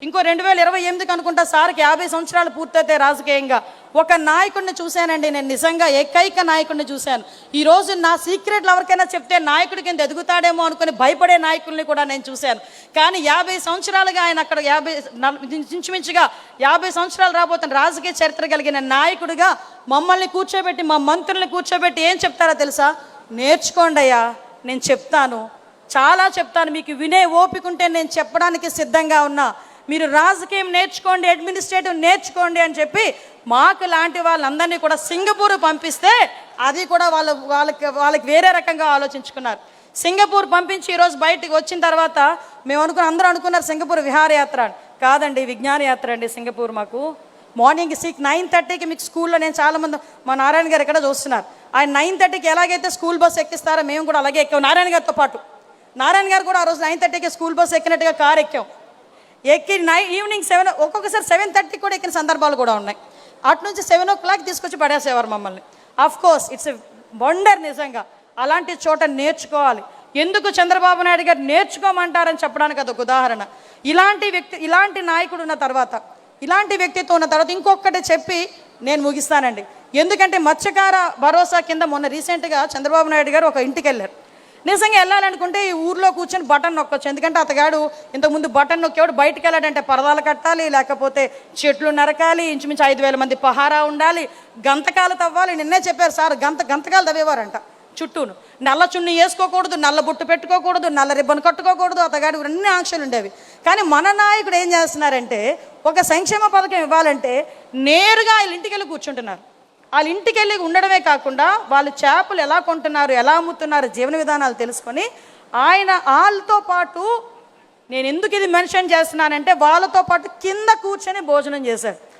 ఇంకో 2028కి అనుకుంటా సార్కి 50 సంవత్సరాలు పూర్తయితే రాజకీయంగా ఒక నాయకుడిని చూశానండి. నేను నిజంగా ఏకైక నాయకుడిని చూశాను. ఈరోజు నా సీక్రెట్లు ఎవరికైనా చెప్తే నాయకుడి కింద ఎదుగుతాడేమో అనుకుని భయపడే నాయకుల్ని కూడా నేను చూశాను. కానీ 50 సంవత్సరాలుగా ఆయన అక్కడ ఇంచుమించుగా 50 సంవత్సరాలు రాబోతున్న రాజకీయ చరిత్ర కలిగిన నాయకుడిగా మమ్మల్ని కూర్చోబెట్టి, మా మంత్రుల్ని కూర్చోబెట్టి ఏం చెప్తారో తెలుసా? నేర్చుకోండి అయ్యా, నేను చెప్తాను, చాలా చెప్తాను, మీకు వినే ఓపిక ఉంటే నేను చెప్పడానికి సిద్ధంగా ఉన్నా, మీరు రాజకీయం నేర్చుకోండి, అడ్మినిస్ట్రేటివ్ నేర్చుకోండి అని చెప్పి మాకు లాంటి వాళ్ళందరినీ కూడా సింగపూర్ పంపిస్తే అది కూడా వాళ్ళకి వేరే రకంగా ఆలోచించుకున్నారు. సింగపూర్ పంపించి ఈరోజు బయటకు వచ్చిన తర్వాత మేము అందరూ అనుకున్నారు సింగపూర్ విహారయాత్ర. కాదండి, విజ్ఞాన యాత్ర అండి సింగపూర్. మాకు మార్నింగ్ 9:30కి మీకు స్కూల్లో, నేను చాలామంది మా నారాయణ గారు ఇక్కడ చూస్తున్నారు, ఆయన 9:30కి ఎలాగైతే స్కూల్ బస్ ఎక్కిస్తారో మేము కూడా అలాగే ఎక్కాం నారాయణ గారితో పాటు. నారాయణ గారు కూడా ఆ రోజు 9:30కి స్కూల్ బస్ ఎక్కినట్టుగా కారు ఎక్కాం. ఎక్కి ఈవినింగ్ 7, ఒక్కొక్కసారి 7:30 కూడా ఎక్కిన సందర్భాలు కూడా ఉన్నాయి. అటు నుంచి 7 o'clock తీసుకొచ్చి పడేసేవారు మమ్మల్ని. Of course it's a wonder. నిజంగా అలాంటి చోట నేర్చుకోవాలి. ఎందుకు చంద్రబాబు నాయుడు గారు నేర్చుకోమంటారని చెప్పడానికి అదొక ఉదాహరణ. ఇలాంటి నాయకుడు ఉన్న తర్వాత, ఇలాంటి వ్యక్తిత్వం ఉన్న తర్వాత ఇంకొకటి చెప్పి నేను ముగిస్తానండి. ఎందుకంటే మత్స్యకార భరోసా కింద మొన్న రీసెంట్గా చంద్రబాబు నాయుడు గారు ఒక ఇంటికి వెళ్ళారు. నిజంగా వెళ్ళాలనుకుంటే ఈ ఊర్లో కూర్చొని బటన్ నొక్కొచ్చు. ఎందుకంటే అతగాడు ఇంతకుముందు బటన్ నొక్కేవాడు బయటకు వెళ్ళాడంటే పరదాలు కట్టాలి, లేకపోతే చెట్లు నరకాలి, ఇంచుమించు 5,000 మంది పహారా ఉండాలి, గంతకాలు తవ్వాలి. నిన్నే చెప్పారు సార్, గంతకాలు తవ్వేవారంట చుట్టూను. నల్ల చున్నీ వేసుకోకూడదు, నల్ల బుట్టు పెట్టుకోకూడదు, నల్ల రిబ్బన్ కట్టుకోకూడదు, అతగాడు అన్ని ఆంక్షలు ఉండేవి. కానీ మన నాయకుడు ఏం చేస్తున్నారంటే, ఒక సంక్షేమ పథకం ఇవ్వాలంటే నేరుగా వీళ్ళ ఇంటికి వెళ్ళి కూర్చుంటున్నారు. వాళ్ళ ఇంటికి వెళ్ళి ఉండడమే కాకుండా వాళ్ళు చేపలు ఎలా కొంటున్నారు, ఎలా అమ్ముతున్నారు, జీవన విధానాలు తెలుసుకొని ఆయన వాళ్ళతో పాటు, నేను ఎందుకు ఇది మెన్షన్ చేస్తున్నానంటే వాళ్ళతో పాటు కింద కూర్చొని భోజనం చేశారు.